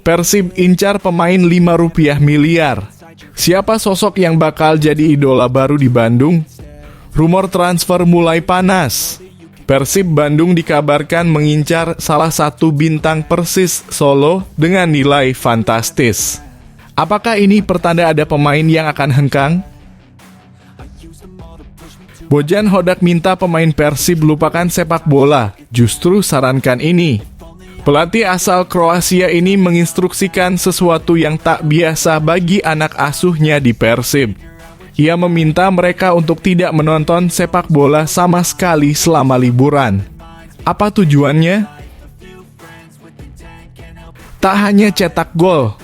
Persib incar pemain Rp5 miliar. Siapa sosok yang bakal jadi idola baru di Bandung? Rumor transfer mulai panas. Persib Bandung dikabarkan mengincar salah satu bintang Persis Solo dengan nilai fantastis. Apakah ini pertanda ada pemain yang akan hengkang? Bojan Hodak minta pemain Persib lupakan sepak bola, justru sarankan ini. Pelatih asal Kroasia ini menginstruksikan sesuatu yang tak biasa bagi anak asuhnya di Persib. Ia meminta mereka untuk tidak menonton sepak bola sama sekali selama liburan. Apa tujuannya? Tak hanya cetak gol,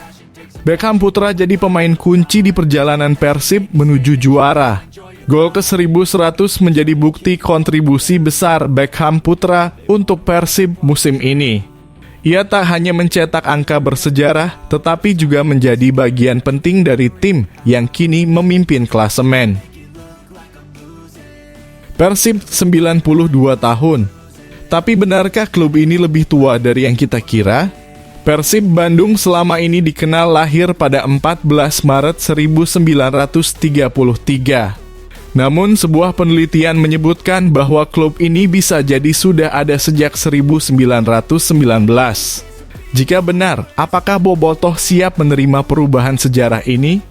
Beckham Putra jadi pemain kunci di perjalanan Persib menuju juara. Gol ke-1100 menjadi bukti kontribusi besar Beckham Putra untuk Persib musim ini. Ia tak hanya mencetak angka bersejarah, tetapi juga menjadi bagian penting dari tim yang kini memimpin klasemen. Persib 92 tahun. Tapi benarkah klub ini lebih tua dari yang kita kira? Persib Bandung selama ini dikenal lahir pada 14 Maret 1933. Namun sebuah penelitian menyebutkan bahwa klub ini bisa jadi sudah ada sejak 1919. Jika benar, apakah Bobotoh siap menerima perubahan sejarah ini?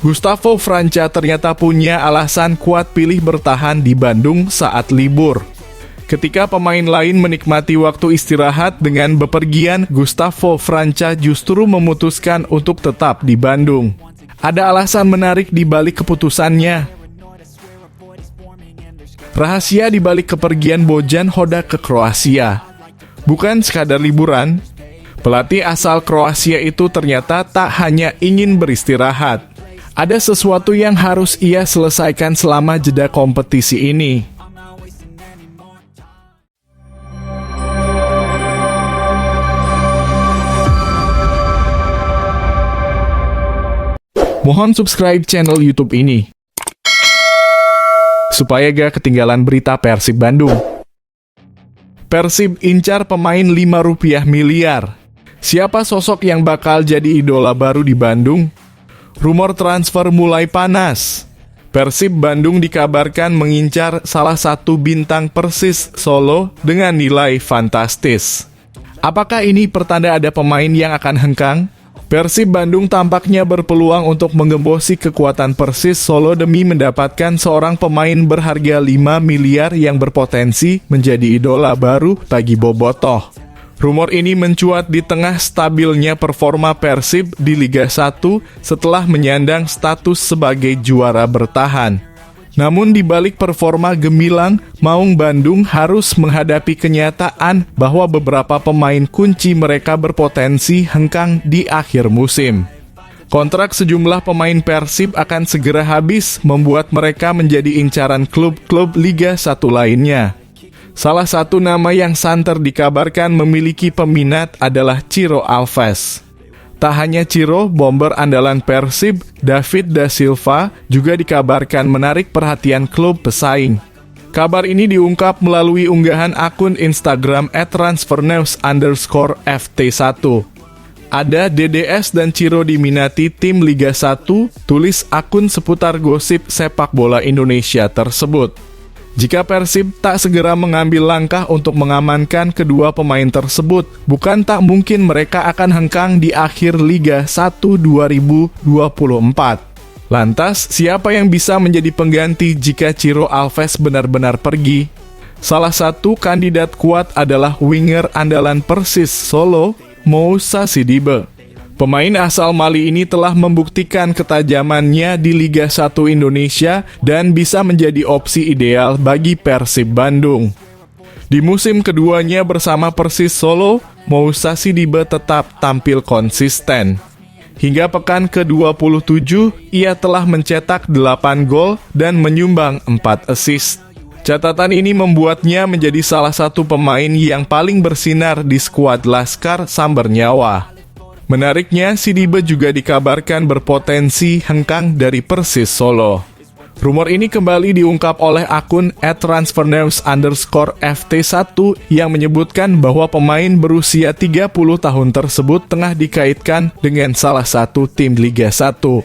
Gustavo Franca ternyata punya alasan kuat pilih bertahan di Bandung saat libur. Ketika pemain lain menikmati waktu istirahat dengan bepergian, Gustavo Franca justru memutuskan untuk tetap di Bandung. Ada alasan menarik di balik keputusannya. Rahasia di balik kepergian Bojan Hodak ke Kroasia. Bukan sekadar liburan, pelatih asal Kroasia itu ternyata tak hanya ingin beristirahat. Ada sesuatu yang harus ia selesaikan selama jeda kompetisi ini. Mohon subscribe channel YouTube ini, supaya gak ketinggalan berita Persib Bandung. Persib incar pemain Rp5 miliar. Siapa sosok yang bakal jadi idola baru di Bandung? Rumor transfer mulai panas. Persib Bandung dikabarkan mengincar salah satu bintang Persis Solo dengan nilai fantastis. Apakah ini pertanda ada pemain yang akan hengkang? Persib Bandung tampaknya berpeluang untuk menggembosi kekuatan Persis Solo demi mendapatkan seorang pemain berharga 5 miliar yang berpotensi menjadi idola baru bagi Bobotoh. Rumor ini mencuat di tengah stabilnya performa Persib di Liga 1 setelah menyandang status sebagai juara bertahan. Namun di balik performa gemilang, Maung Bandung harus menghadapi kenyataan bahwa beberapa pemain kunci mereka berpotensi hengkang di akhir musim. Kontrak sejumlah pemain Persib akan segera habis, membuat mereka menjadi incaran klub-klub Liga 1 lainnya. Salah satu nama yang santer dikabarkan memiliki peminat adalah Ciro Alves. Tak hanya Ciro, bomber andalan Persib, David Da Silva, juga dikabarkan menarik perhatian klub pesaing. Kabar ini diungkap melalui unggahan akun Instagram @transfernews_ft1. Ada DDS dan Ciro diminati tim Liga 1, tulis akun seputar gosip sepak bola Indonesia tersebut. Jika Persib tak segera mengambil langkah untuk mengamankan kedua pemain tersebut, bukan tak mungkin mereka akan hengkang di akhir Liga 1 2024. Lantas, siapa yang bisa menjadi pengganti jika Ciro Alves benar-benar pergi? Salah satu kandidat kuat adalah winger andalan Persis Solo, Moussa Sidibe. Pemain asal Mali ini telah membuktikan ketajamannya di Liga 1 Indonesia dan bisa menjadi opsi ideal bagi Persib Bandung. Di musim keduanya bersama Persis Solo, Moussa Sidibe tetap tampil konsisten. Hingga pekan ke-27, ia telah mencetak 8 gol dan menyumbang 4 assist. Catatan ini membuatnya menjadi salah satu pemain yang paling bersinar di skuad Laskar Sambernyawa. Menariknya, Sidibe juga dikabarkan berpotensi hengkang dari Persis Solo. Rumor ini kembali diungkap oleh akun @transfernews_ft1 yang menyebutkan bahwa pemain berusia 30 tahun tersebut tengah dikaitkan dengan salah satu tim Liga 1.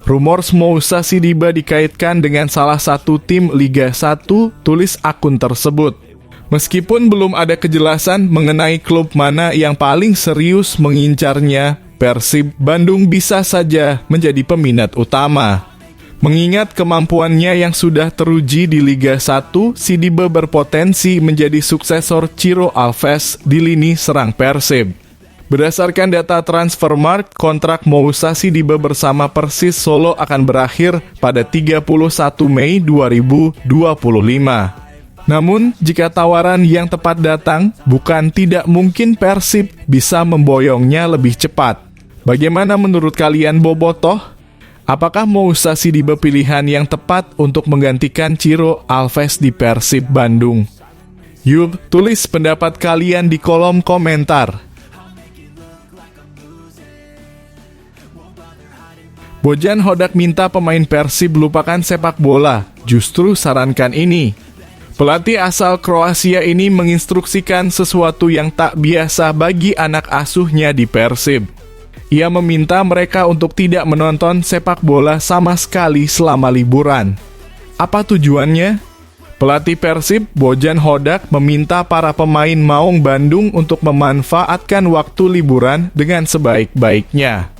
Rumor Moussa Sidibe dikaitkan dengan salah satu tim Liga 1, tulis akun tersebut. Meskipun belum ada kejelasan mengenai klub mana yang paling serius mengincarnya, Persib Bandung bisa saja menjadi peminat utama. Mengingat kemampuannya yang sudah teruji di Liga 1, Sidibe berpotensi menjadi suksesor Ciro Alves di lini serang Persib. Berdasarkan data Transfermarkt, kontrak Moussa Sidibe bersama Persis Solo akan berakhir pada 31 Mei 2025. Namun, jika tawaran yang tepat datang, bukan tidak mungkin Persib bisa memboyongnya lebih cepat. Bagaimana menurut kalian, Bobotoh? Apakah Moussa Sidibe pilihan yang tepat untuk menggantikan Ciro Alves di Persib Bandung? Yuk, tulis pendapat kalian di kolom komentar. Bojan Hodak minta pemain Persib lupakan sepak bola, justru sarankan ini. Pelatih asal Kroasia ini menginstruksikan sesuatu yang tak biasa bagi anak asuhnya di Persib. Ia meminta mereka untuk tidak menonton sepak bola sama sekali selama liburan. Apa tujuannya? Pelatih Persib, Bojan Hodak, meminta para pemain Maung Bandung untuk memanfaatkan waktu liburan dengan sebaik-baiknya.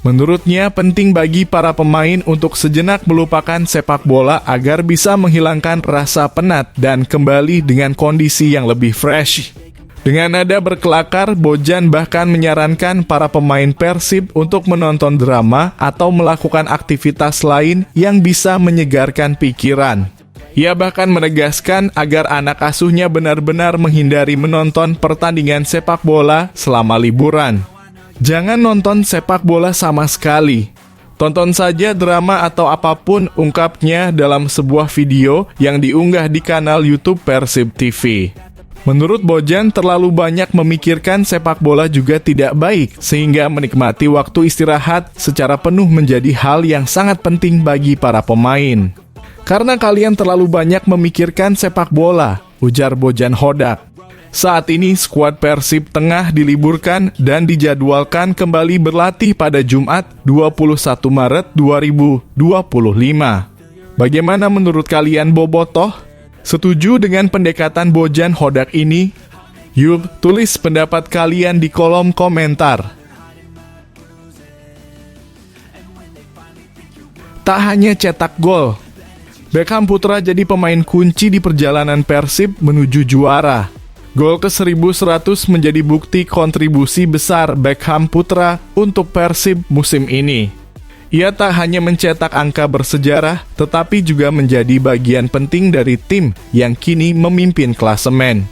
Menurutnya, penting bagi para pemain untuk sejenak melupakan sepak bola agar bisa menghilangkan rasa penat dan kembali dengan kondisi yang lebih fresh. Dengan nada berkelakar, Bojan bahkan menyarankan para pemain Persib untuk menonton drama atau melakukan aktivitas lain yang bisa menyegarkan pikiran. Ia bahkan menegaskan agar anak asuhnya benar-benar menghindari menonton pertandingan sepak bola selama liburan. Jangan nonton sepak bola sama sekali. Tonton saja drama atau apapun, ungkapnya dalam sebuah video yang diunggah di kanal YouTube Persib TV. Menurut Bojan, terlalu banyak memikirkan sepak bola juga tidak baik, sehingga menikmati waktu istirahat secara penuh menjadi hal yang sangat penting bagi para pemain. Karena kalian terlalu banyak memikirkan sepak bola, ujar Bojan Hodak. Saat ini, skuad Persib tengah diliburkan dan dijadwalkan kembali berlatih pada Jumat 21 Maret 2025. Bagaimana menurut kalian, Bobotoh? Setuju dengan pendekatan Bojan Hodak ini? Yuk, tulis pendapat kalian di kolom komentar. Tak hanya cetak gol, Beckham Putra jadi pemain kunci di perjalanan Persib menuju juara. Gol ke-1100 menjadi bukti kontribusi besar Beckham Putra untuk Persib musim ini. Ia tak hanya mencetak angka bersejarah, tetapi juga menjadi bagian penting dari tim yang kini memimpin klasemen.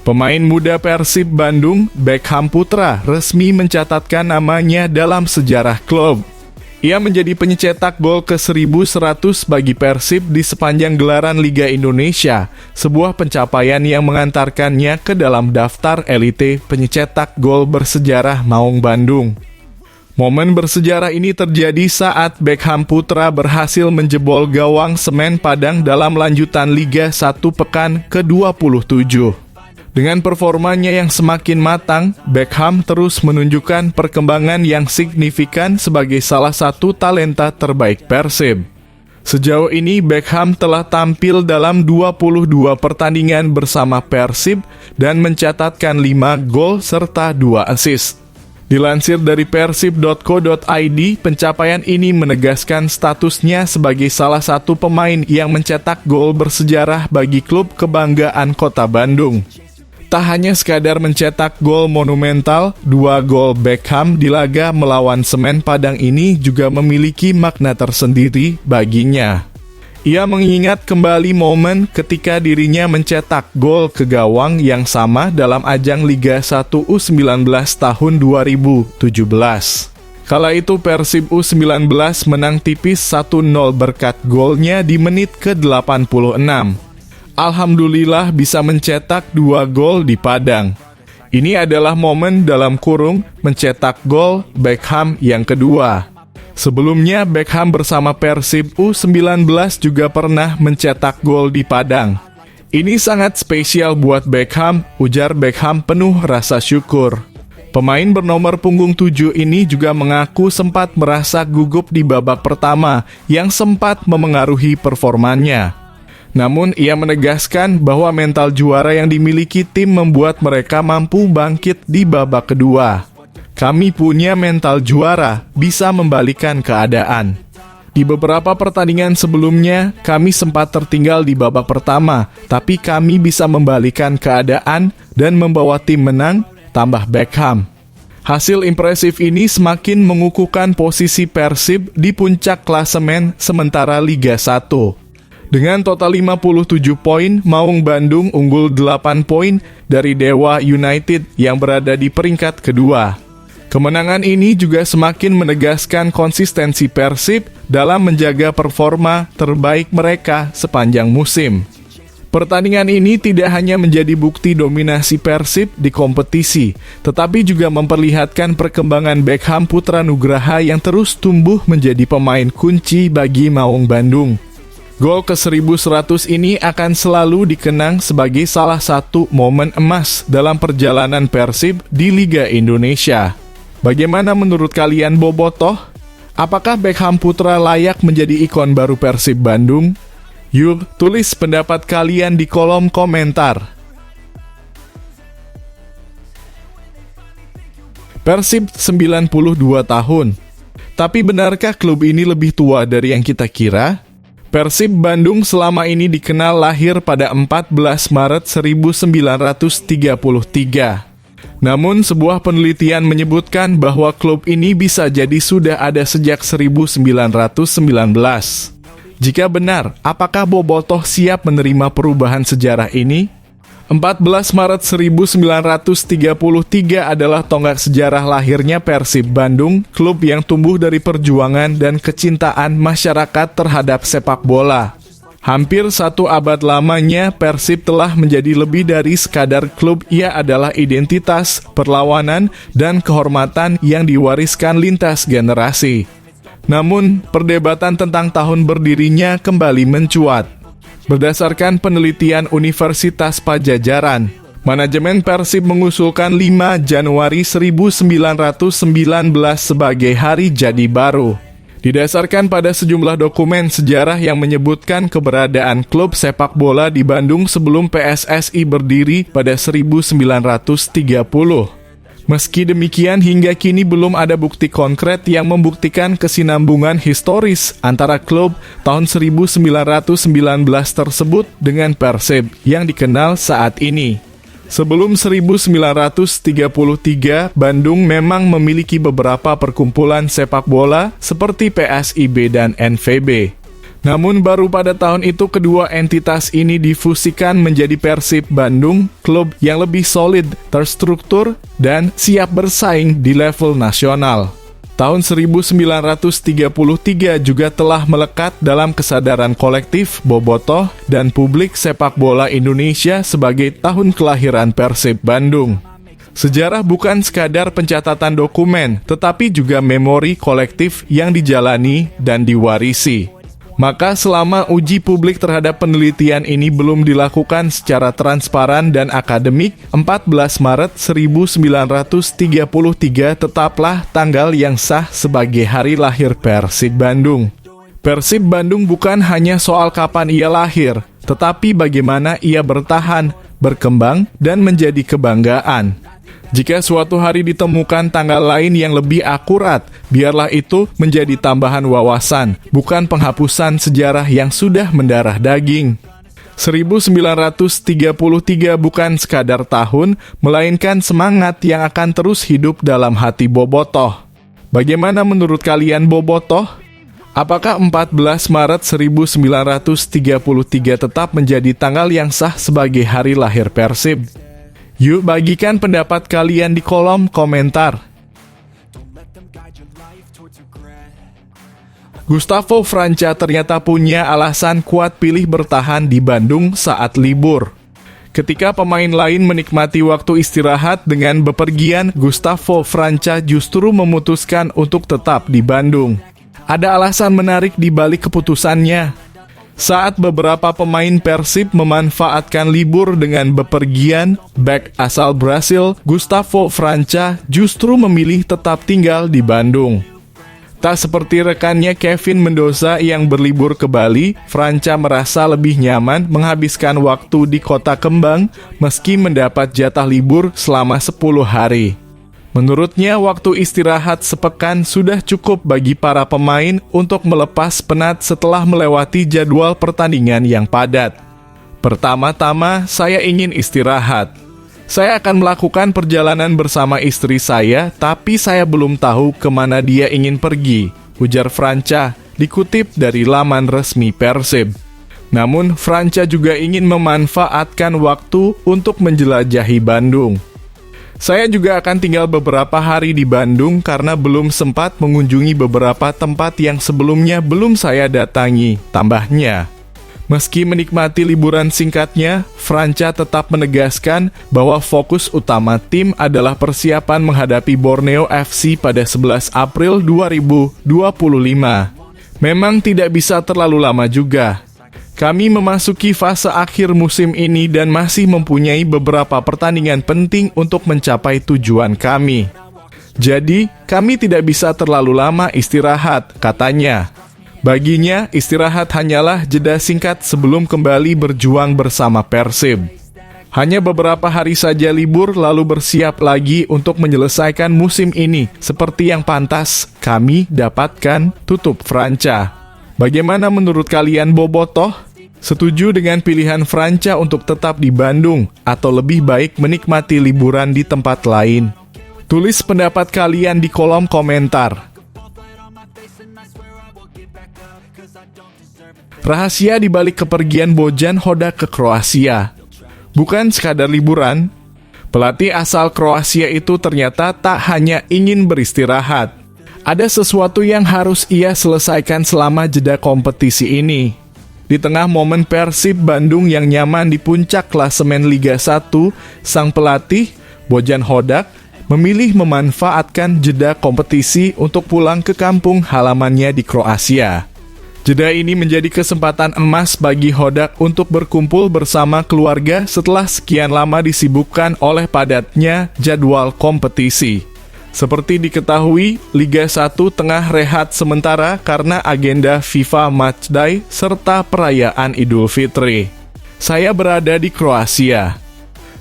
Pemain muda Persib Bandung, Beckham Putra, resmi mencatatkan namanya dalam sejarah klub. Ia menjadi pencetak gol ke-1100 bagi Persib di sepanjang gelaran Liga Indonesia, sebuah pencapaian yang mengantarkannya ke dalam daftar elite pencetak gol bersejarah Maung Bandung. Momen bersejarah ini terjadi saat Beckham Putra berhasil menjebol gawang Semen Padang dalam lanjutan Liga 1 pekan ke-27. Dengan performanya yang semakin matang, Beckham terus menunjukkan perkembangan yang signifikan sebagai salah satu talenta terbaik Persib. Sejauh ini Beckham telah tampil dalam 22 pertandingan bersama Persib dan mencatatkan 5 gol serta 2 assist. Dilansir dari persib.co.id, pencapaian ini menegaskan statusnya sebagai salah satu pemain yang mencetak gol bersejarah bagi klub kebanggaan Kota Bandung. Tak hanya sekadar mencetak gol monumental, 2 gol Beckham di laga melawan Semen Padang ini juga memiliki makna tersendiri baginya. Ia mengingat kembali momen ketika dirinya mencetak gol ke gawang yang sama dalam ajang Liga 1 U19 tahun 2017. Kala itu Persib U19 menang tipis 1-0 berkat golnya di menit ke-86. Alhamdulillah bisa mencetak 2 gol di Padang. Ini adalah momen dalam kurung mencetak gol Beckham yang kedua. Sebelumnya, Beckham bersama Persib U19 juga pernah mencetak gol di Padang. Ini sangat spesial buat Beckham, ujar Beckham penuh rasa syukur. Pemain bernomor punggung 7 ini juga mengaku sempat merasa gugup di babak pertama yang sempat memengaruhi performanya. Namun ia menegaskan bahwa mental juara yang dimiliki tim membuat mereka mampu bangkit di babak kedua. Kami punya mental juara, bisa membalikan keadaan. Di beberapa pertandingan sebelumnya, kami sempat tertinggal di babak pertama, tapi kami bisa membalikan keadaan dan membawa tim menang, tambah Beckham. Hasil impresif ini semakin mengukuhkan posisi Persib di puncak klasemen sementara Liga 1. Dengan total 57 poin, Maung Bandung unggul 8 poin dari Dewa United yang berada di peringkat kedua. Kemenangan ini juga semakin menegaskan konsistensi Persib dalam menjaga performa terbaik mereka sepanjang musim. Pertandingan ini tidak hanya menjadi bukti dominasi Persib di kompetisi, tetapi juga memperlihatkan perkembangan Beckham Putra Nugraha yang terus tumbuh menjadi pemain kunci bagi Maung Bandung. Gol ke-1100 ini akan selalu dikenang sebagai salah satu momen emas dalam perjalanan Persib di Liga Indonesia. Bagaimana menurut kalian Bobotoh? Apakah Beckham Putra layak menjadi ikon baru Persib Bandung? Yuk, tulis pendapat kalian di kolom komentar. Persib 92 tahun. Tapi benarkah klub ini lebih tua dari yang kita kira? Persib Bandung selama ini dikenal lahir pada 14 Maret 1933. Namun sebuah penelitian menyebutkan bahwa klub ini bisa jadi sudah ada sejak 1919. Jika benar, apakah Bobotoh siap menerima perubahan sejarah ini? 14 Maret 1933 adalah tonggak sejarah lahirnya Persib Bandung, klub yang tumbuh dari perjuangan dan kecintaan masyarakat terhadap sepak bola. Hampir satu abad lamanya, Persib telah menjadi lebih dari sekadar klub. Ia adalah identitas, perlawanan, dan kehormatan yang diwariskan lintas generasi. Namun, perdebatan tentang tahun berdirinya kembali mencuat. Berdasarkan penelitian Universitas Pajajaran, manajemen Persib mengusulkan 5 Januari 1919 sebagai hari jadi baru. Didasarkan pada sejumlah dokumen sejarah yang menyebutkan keberadaan klub sepak bola di Bandung sebelum PSSI berdiri pada 1930. Meski demikian, hingga kini belum ada bukti konkret yang membuktikan kesinambungan historis antara klub tahun 1919 tersebut dengan Persib yang dikenal saat ini. Sebelum 1933, Bandung memang memiliki beberapa perkumpulan sepak bola seperti PSIB dan NVB. Namun baru pada tahun itu kedua entitas ini difusikan menjadi Persib Bandung, klub yang lebih solid, terstruktur, dan siap bersaing di level nasional. Tahun 1933 juga telah melekat dalam kesadaran kolektif Bobotoh dan publik sepak bola Indonesia sebagai tahun kelahiran Persib Bandung. Sejarah bukan sekadar pencatatan dokumen, tetapi juga memori kolektif yang dijalani dan diwarisi. Maka selama uji publik terhadap penelitian ini belum dilakukan secara transparan dan akademik, 14 Maret 1933 tetaplah tanggal yang sah sebagai hari lahir Persib Bandung. Persib Bandung bukan hanya soal kapan ia lahir, tetapi bagaimana ia bertahan, berkembang, dan menjadi kebanggaan. Jika suatu hari ditemukan tanggal lain yang lebih akurat, biarlah itu menjadi tambahan wawasan, bukan penghapusan sejarah yang sudah mendarah daging. 1933 bukan sekadar tahun, melainkan semangat yang akan terus hidup dalam hati Bobotoh. Bagaimana menurut kalian Bobotoh? Apakah 14 Maret 1933 tetap menjadi tanggal yang sah sebagai hari lahir Persib? Yuk bagikan pendapat kalian di kolom komentar. Gustavo Franca ternyata punya alasan kuat pilih bertahan di Bandung saat libur. Ketika pemain lain menikmati waktu istirahat dengan bepergian, Gustavo Franca justru memutuskan untuk tetap di Bandung. Ada alasan menarik di balik keputusannya. Saat beberapa pemain Persib memanfaatkan libur dengan bepergian, bek asal Brasil, Gustavo França justru memilih tetap tinggal di Bandung. Tak seperti rekannya Kevin Mendoza yang berlibur ke Bali, França merasa lebih nyaman menghabiskan waktu di Kota Kembang meski mendapat jatah libur selama 10 hari. Menurutnya, waktu istirahat sepekan sudah cukup bagi para pemain untuk melepas penat setelah melewati jadwal pertandingan yang padat. Pertama-tama, saya ingin istirahat. Saya akan melakukan perjalanan bersama istri saya, tapi saya belum tahu kemana dia ingin pergi, ujar França, dikutip dari laman resmi Persib. Namun, França juga ingin memanfaatkan waktu untuk menjelajahi Bandung. Saya juga akan tinggal beberapa hari di Bandung karena belum sempat mengunjungi beberapa tempat yang sebelumnya belum saya datangi, tambahnya. Meski menikmati liburan singkatnya, França tetap menegaskan bahwa fokus utama tim adalah persiapan menghadapi Borneo FC pada 11 April 2025. Memang tidak bisa terlalu lama juga. Kami memasuki fase akhir musim ini dan masih mempunyai beberapa pertandingan penting untuk mencapai tujuan kami. Jadi, kami tidak bisa terlalu lama istirahat, katanya. Baginya, istirahat hanyalah jeda singkat sebelum kembali berjuang bersama Persib. Hanya beberapa hari saja libur lalu bersiap lagi untuk menyelesaikan musim ini seperti yang pantas kami dapatkan, tutup França. Bagaimana menurut kalian, bobotoh? Setuju dengan pilihan França untuk tetap di Bandung atau lebih baik menikmati liburan di tempat lain? Tulis pendapat kalian di kolom komentar. Rahasia di balik kepergian Bojan Hodak ke Kroasia. Bukan sekadar liburan, pelatih asal Kroasia itu ternyata tak hanya ingin beristirahat. Ada sesuatu yang harus ia selesaikan selama jeda kompetisi ini. Di tengah momen Persib Bandung yang nyaman di puncak klasemen Liga 1, sang pelatih, Bojan Hodak, memilih memanfaatkan jeda kompetisi untuk pulang ke kampung halamannya di Kroasia. Jeda ini menjadi kesempatan emas bagi Hodak untuk berkumpul bersama keluarga setelah sekian lama disibukkan oleh padatnya jadwal kompetisi. Seperti diketahui, Liga 1 tengah rehat sementara karena agenda FIFA Matchday serta perayaan Idul Fitri. Saya berada di Kroasia.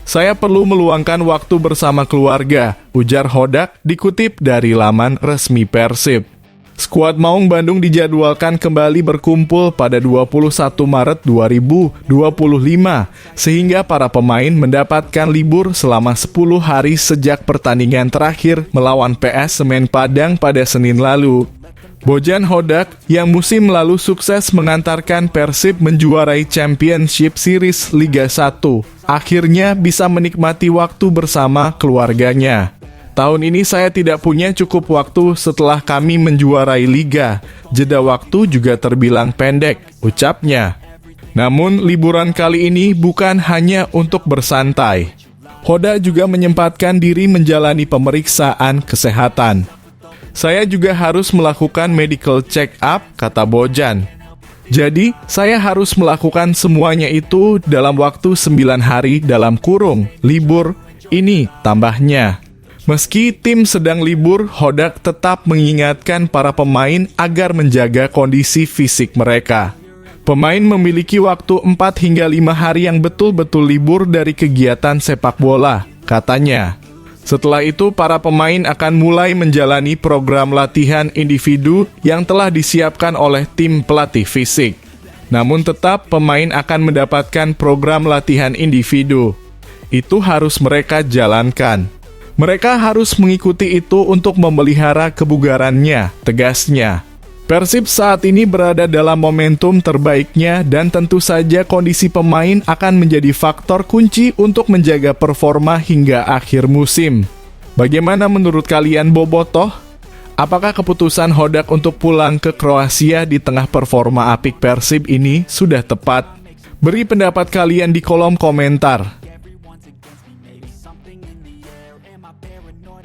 Saya perlu meluangkan waktu bersama keluarga, ujar Hodak dikutip dari laman resmi Persib. Skuad Maung Bandung dijadwalkan kembali berkumpul pada 21 Maret 2025, sehingga para pemain mendapatkan libur selama 10 hari sejak pertandingan terakhir melawan PS Semen Padang pada Senin lalu. Bojan Hodak yang musim lalu sukses mengantarkan Persib menjuarai Championship Series Liga 1, akhirnya bisa menikmati waktu bersama keluarganya. Tahun ini saya tidak punya cukup waktu setelah kami menjuarai liga. Jeda waktu juga terbilang pendek, ucapnya. Namun, liburan kali ini bukan hanya untuk bersantai. Hodak juga menyempatkan diri menjalani pemeriksaan kesehatan. Saya juga harus melakukan medical check-up, kata Bojan. Jadi, saya harus melakukan semuanya itu dalam waktu 9 hari dalam kurung, libur ini, tambahnya. Meski tim sedang libur, Hodak tetap mengingatkan para pemain agar menjaga kondisi fisik mereka. Pemain memiliki waktu 4 hingga 5 hari yang betul-betul libur dari kegiatan sepak bola, katanya. Setelah itu, para pemain akan mulai menjalani program latihan individu yang telah disiapkan oleh tim pelatih fisik. Namun tetap pemain akan mendapatkan program latihan individu. Itu harus mereka jalankan. Mereka harus mengikuti itu untuk memelihara kebugarannya, tegasnya. Persib saat ini berada dalam momentum terbaiknya dan tentu saja kondisi pemain akan menjadi faktor kunci untuk menjaga performa hingga akhir musim. Bagaimana menurut kalian, bobotoh? Apakah keputusan Hodak untuk pulang ke Kroasia di tengah performa apik Persib ini sudah tepat? Beri pendapat kalian di kolom komentar.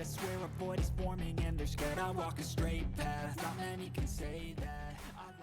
I swear a void is forming and they're scared I walk a straight path. Not many can say that I